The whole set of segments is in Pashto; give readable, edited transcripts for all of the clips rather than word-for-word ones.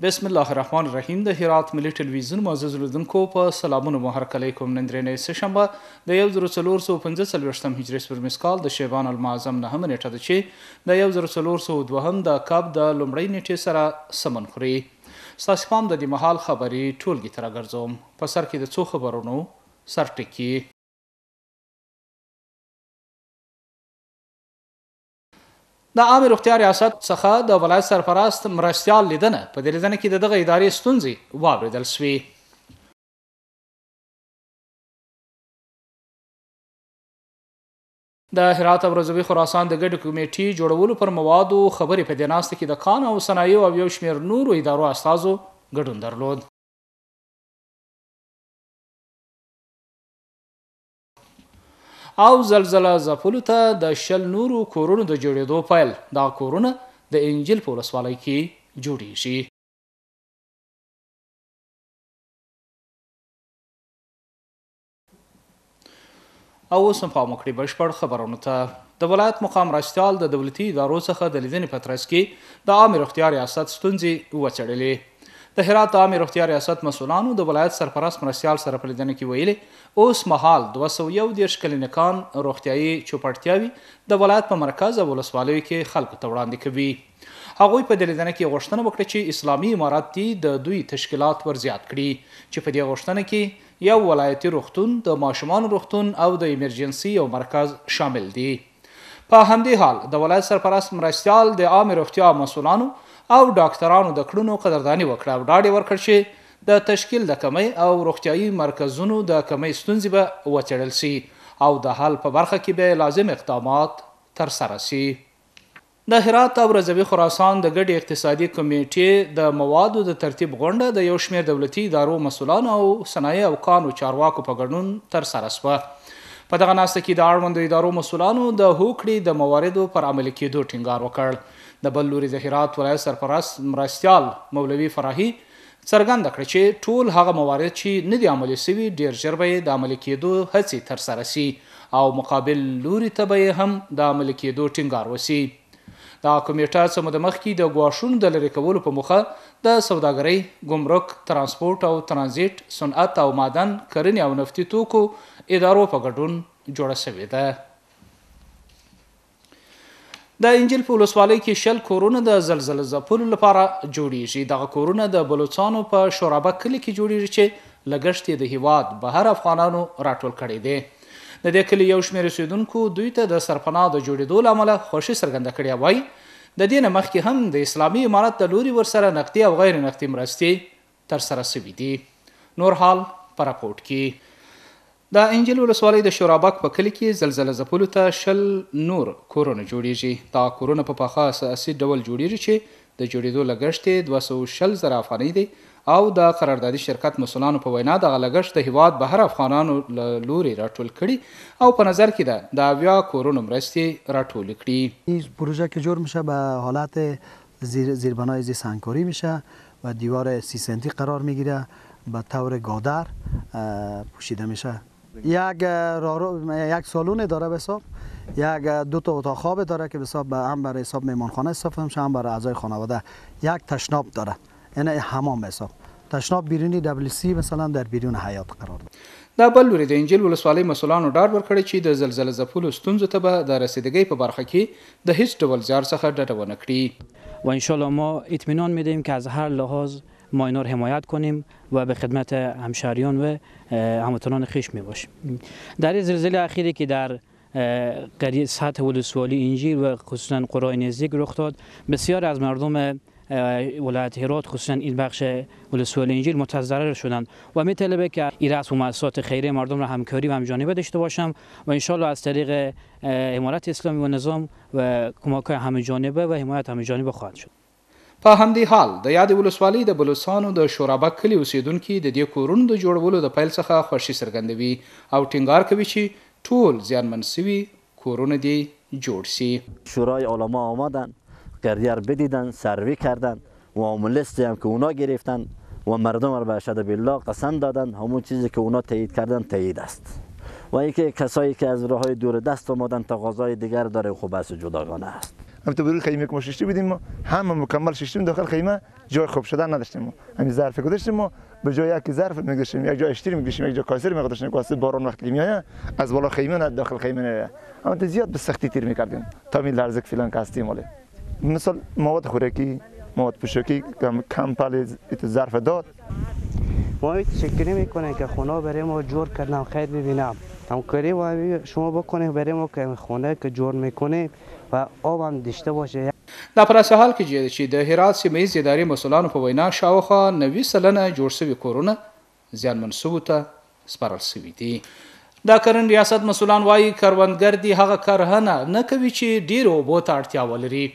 بسم الله الرحمن الرحیم. د هرات ملي ټلویزیون معزز لیدونکو په سلامونه مو هرکلی کوم. نن درېنۍ سهشنبه د 1445 هجري سپر مسکال د شعبان المعظم 9 نیټه ده چې د 1402 د کاب د لومړۍ نیټې سره سمون خوري. ستاسو پام د دې مهال خبري ټولګي ته راګرځوم. په سر کې د څو خبرونو سرټکي. د عامه روغتیا ریاست څخه د ولایت سرپرست مرستیال لیدنه په دې لیدنه کې دغه ادارې ستونزې واوریدل شوې. د هرات او رضوي خراسان د ګډ کمیټې جوړولو پر موادو خبرې په دې ناسته کې د کان او صنایعو او یو شمېر نورو ادارو استازو ګډون درلود. او زلزله ځپلو ته د 10 نورو کورونو د جوړېدو پیل. دا کورونه د انجیل په ولسوالۍ کې جوړیږي. او اوس هم پام وکړئ بشپړ خبرونو ته. د ولایت مقام مرستیال د دولتي ادارو څخه د لیدنې په ترڅ کې د عامه روغتیا ریاست ستونزې وڅېړلې. د هرات عامه روغتیا ریاست مسؤلانو د ولایت سرپرست مرستیال سره په لیدنه کې ویلي اوس مهال 211 کلینیکان روغتیایي چوپړتیاوي د ولایت په مرکز او ولسوالیو کې خلکو ته وړاندې کوي. هغوی په دې لیدنه کې غوښتنه وکړه چې اسلامي امارات دې د دوی تشکیلات ورزیات کړي چې په دې غوښتنه کې یو ولایتي روغتون، د ماشومانو روغتون او د ایمرجنسي یو مرکز شامل دي. په همدې حال د ولایت سرپرست مرستیال د عامه روغتیا مسؤلانو او ډاکټرانو د کړنو قدرداني وکړه او ډاډ یې ورکړ چې د تشکیل د کمۍ او روغتیایي مرکزونو د کمۍ ستونزې به وڅېړل شي او د حل په برخه کې به لازم اقدامات ترسره شي. د هرات او رضوي خراسان د ګډې اقتصادي کمیټې د موادو د ترتیب غونډه د یو شمېر دولتي ادارو مسؤلانو او صنایع او کانو چارواکو په ګډون ترسره شوه. په دغه ناسته کې د اړوندو ادارو مسؤلانو د هوکړې د مواردو پر عملي کېدو ټینګار وکړ. د بل لوري د هرات ولایت سرپرست مرستیال مولوي فراهي څرګنده کړه چې ټول هغه موارد چې نه دي عملي شوي ډېر ژر به د عملي کېدو هڅې ترسره شي او مقابل لوري ته به هم د عملي کېدو ټینګار وشي. دا کمیټه څه موده مخکې د ګواښونو د لرې کولو په موخه د سوداګرۍ، ګمرک، ترانسپورټ او ترانزیت، صنعت او معدن، کرنې او نفتي توکو ادارو په ګډون جوړه شوې ده. د انجیل په ولسوالۍ کې 10 کورونه د زلزله ځپلو لپاره جوړیږي. دغه کورونه د بلوڅانو په شورابک کلي کې جوړیږي چې لګښت یې د هیواد بهر افغانانو راټول کړی دی. د دې کلي یو شمېر اوسیدونکو دوی ته د سرپناه د جوړېدو له امله خوښي څرګنده کړې. وایي د دې نه مخکې هم د اسلامي امارت د لوري ورسره نقدي او غیر نقدي مرستې ترسره شوي دي. نور حال په راپورټ کې. د انجیل ولسوالۍ د شورابک په کلي کې زلزله ځپلو ته 10 نور کورونه جوړیږي. دا کورونه په پاخه اساسي ډول جوړیږي چې د جوړېدو لګښت یې 240,000 افغانۍ دی او د قراردادي شرکت مسؤلانو په وینا دغه لګښت د هیواد بهر افغانانو له لوري راټول کړي او په نظر کې ده د 70 کورونو مرستې راټول کړي. این پروژه که جور میشه به حالت زیربنای زیر سنگکاری میشه و دیوار 30 سنتی قرار میگیره، به طور گادر پوشیده میشه. یک سالون داره به حساب، یک 2 تا اتاق خواب داره که به حساب هم برای حساب مهمانخانه استفاده میشه، هم برای اعضای خانواده. یک تشناب داره، یعنی حمام به حساب. تشناب بیرونی WC مثلا در بیرون حیاط قرار داره. د بل لوري د انجیل ولسوالۍ مسؤلانو ډاډ ورکړی چې د زلزله ځپلو ستونزو ته به د رسیدګۍ په برخه کې د هیڅ ډول زیار څخه ډډه ونه کړي. و ان شاء الله ما اطمینان میدیم که از هر لحاظ ما اینا رو حمایت کنیم و به خدمت همشهریان و هموطنان خویش می باشیم. در این زلزله اخیری که در سطح ولسوالی انجیل و خصوصا قرای نزدیک رخ داد، بسیار از مردم ولایت هرات خصوصا این بخش ولسوالی انجیل متضرر شدند و میطلبه که این رأس و مؤسسات خیریه مردم را همکاری و همجانبه داشته باشم و ان شاء الله از طریق امارت اسلامی و نظام و کمک همجانبه و حمایت همجانبه خواهد شد. په همدې حال د یادې ولسوالۍ د بلوڅانو د شورابک کلي اوسیدونکي د دې کورونو د جوړولو د پیل څخه خوښي څرګندوي او ټینګار کوي چې ټول زیانمن شوي کورونه دې جوړ شي. شورای علما آمدن، قریه رو بدیدن، سروی کردن و لیستی هم که اونا گرفتن و مردم رو به شهادت بالله قسم دادن. همون چیزی که اونا تایید کردن تایید است. و اینکه کسایی که از راههای دور دست آمدن تقاضای دیگر داره، خب بحث جداگانه است. هم تو برای خیمه که ما شیشتی بودیم ما همه مکمل شیشتیم داخل خیمه جای خوب شدن نداشتیم ما همین ظرف گذاشتیم ما به جای یک ظرف میگذاشتیم یک جای اشتری میگذاشتیم یک جای کاسر میگذاشتیم واسه باران وقتی میاد از بالا خیمه نه داخل خیمه نه اما زیاد به سختی تیر میکردیم تا می لرزه فلان که هستیم ولی مثلا مواد خوراکی مواد پوشاکی کمپل ظرف داد ما شکری میکنه که خونه برای ما جور کردن خیر ببینم همکاری و شما بکنید برای ما که خونه که جور میکنه و آب هم داشته باشه. دا پر اساس حال کې چې د هرات سیمه ییز ادارې مسولانو په وینا شاوخوا 90 سلنه جوړ شوي کورونه زیانمن شویو ته سپارل شوي دي. د کرن ریاست مسولان وایي کروندګر دي هغه کرهنه نه کوي چې ډېرو اوبو ته اړتیا ولري.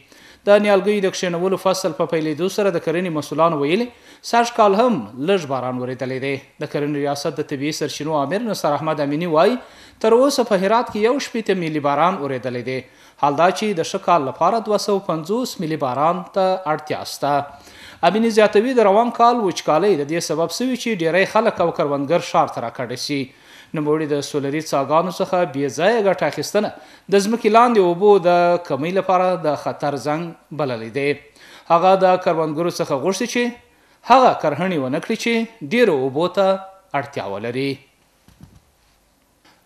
د نیالګیو د کښېنولو فصل په پیلېدو سره د کرنې مسولانو ویلي سږ کال هم لږ باران ورېدلی دی. د کرنې ریاست د طبیعي سرچینو امیر نصر احمد امینی وایي تر اوسه په هرات کې 1 ملي باران ورېدلی دی. حال دا چې د ښه کال لپاره 250 ملي باران ته اړتیا شته. امینی زیاتوي د روان کال وچکالۍ د دې سبب شوي چې ډیری خلک او کروندګر ښار ته راکډه شي. نوموړي د سولري څاګانو څخه بې ځایه ګټه اخیستنه د ځمکې لاندې اوبو د کمۍ لپاره د خطر زنګ بللی دی. هغه د کروندګرو څخه غوښتي چې هغه کرهڼې ونه کړي چې ډیرو اوبو ته اړتیا ولري.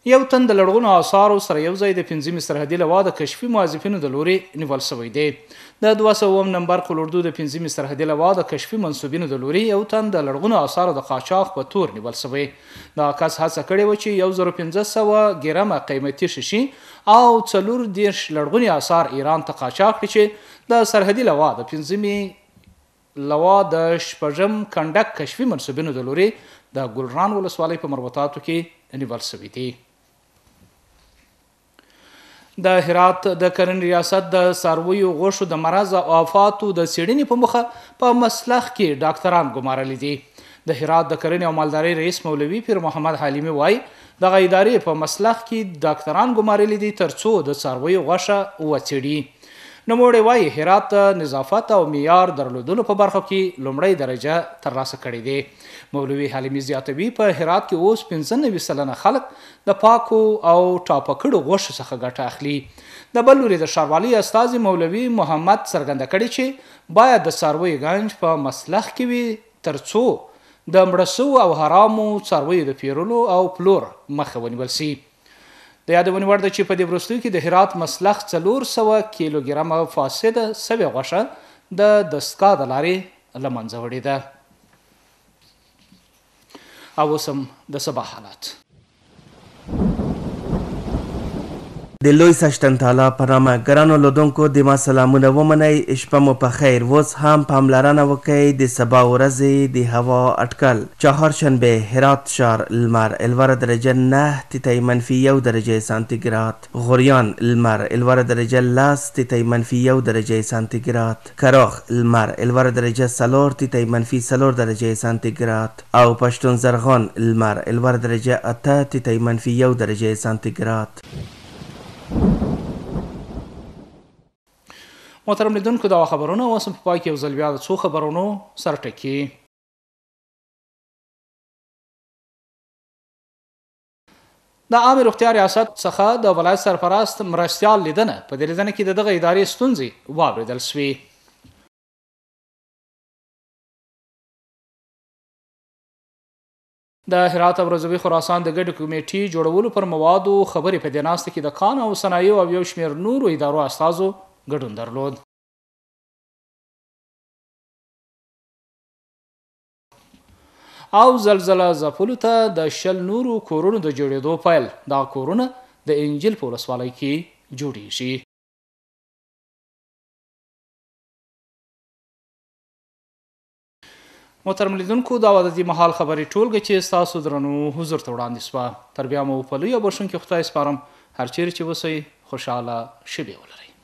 یو تن د لرغونو آثارو سره یو ځای د 5 سرحدي لوا د کشفي موظفینو د لوري نیول شوی دی. د 200 نمبر قلوردو د 5 سرحدي لوا د کشفي منصوبینو د لوري یو تن د لرغونو آثارو د قاچاق په تور نیول شوی. دا کس هڅه کړې و چې 1500 ګرامه قیمتي شیشې او 40 لرغوني آثار ایران ته قاچاق کړي چې د سرحدي لوا د 5 لوا د شپږم کنډک کشفي منصوبینو د لوري د ګلران ولسوالۍ په مربوطاتو کې نیول شوي دي. د هرات د کرنې ریاست د څارویو غوښو د مرض او آفاتو د څېړنې په مخه په مسلخ کې ډاکټران ګمارلي دي. د هرات د کرنې او مالدارۍ رئیس مولوي پیر محمد حلیمي وایي دغه ادارې په مسلخ کې ډاکټران ګمارلي دي ترڅو د څارویو غوښه وڅېړي. نوموړی وایي هرات نظافت او معیار درلودلو په برخه کې لومړی درجه ترلاسه کړې دی. مولوي حلیمي زیاتوي په هرات کې اوس 95 سلنه خلک د پاکو او ټاپه کړو غوښو څخه ګټه اخلي. د بل لوري د ښاروالۍ استازي مولوي محمد څرګنده کړې چې باید د څارویو ګنج په مسلخ کې وي ترڅو د مړه سوو او حرامو څارویو د پیرلو او پلور مخه ونیول شي. د یادونې وړ ده چې په دې وروستیو کې د هرات مسلخ 400 کیلوګرامه فاسده سوې غوښه د دستګاه د لارې له منځه وړې ده. او اوس هم د سبا حالات. د لوی سشتن تالا په نامه ګرانو لیدونکو د ما سلامونه ومنئ. شپه مو په خیر. اوس هم پاملرنه وکړئ د سبا ورځې د هوا اټکل. چهارشنبه هرات ښار لمر الوره درجه 9 تیتای منفي 1 درجه سانتیګراد. غوریان لمر الوره درجه 10 تیتای منفي 1 درجه سانتیګراد. کراخ لمر الوره درجه 4 تیتای منفي 4 درجه سانتیګراد. او پښتون زرغون لمر الوره درجه 8 تیتای منفي 1 درجه سانتیګراد. محترم لیدونکو دا خبرونه اوس په پای کې یو ځل بیا د څو خبرونو سر ټکي. د عامه روغتیا ریاست څخه د ولایت سرپرست مرستیال لیدنه په دې لیدنه کې دغه ادارې ستونزې واوریدل شوې. د هرات او رضوي خراسان د ګډ کمیټې جوړولو پر موادو خبرې په دې ناسته کې د کان او صنایعو او یو شمېر نورو ادارو استازو ګډون درلود. او زلزله ځپلو ته د 10 نورو کورونو د جوړېدو پیل. دا کورونه د انجیل په ولسوالۍ کې جوړیږي. محترم لیدونکو دا د دې مهال خبرې ټولګه چې ستاسو درنو حضور ته وړاندې شوه. تر بیا مو په لوی او بښونکي خدای سپارم. هر چیرې چې اوسئ خوشحاله شپې ولرئ.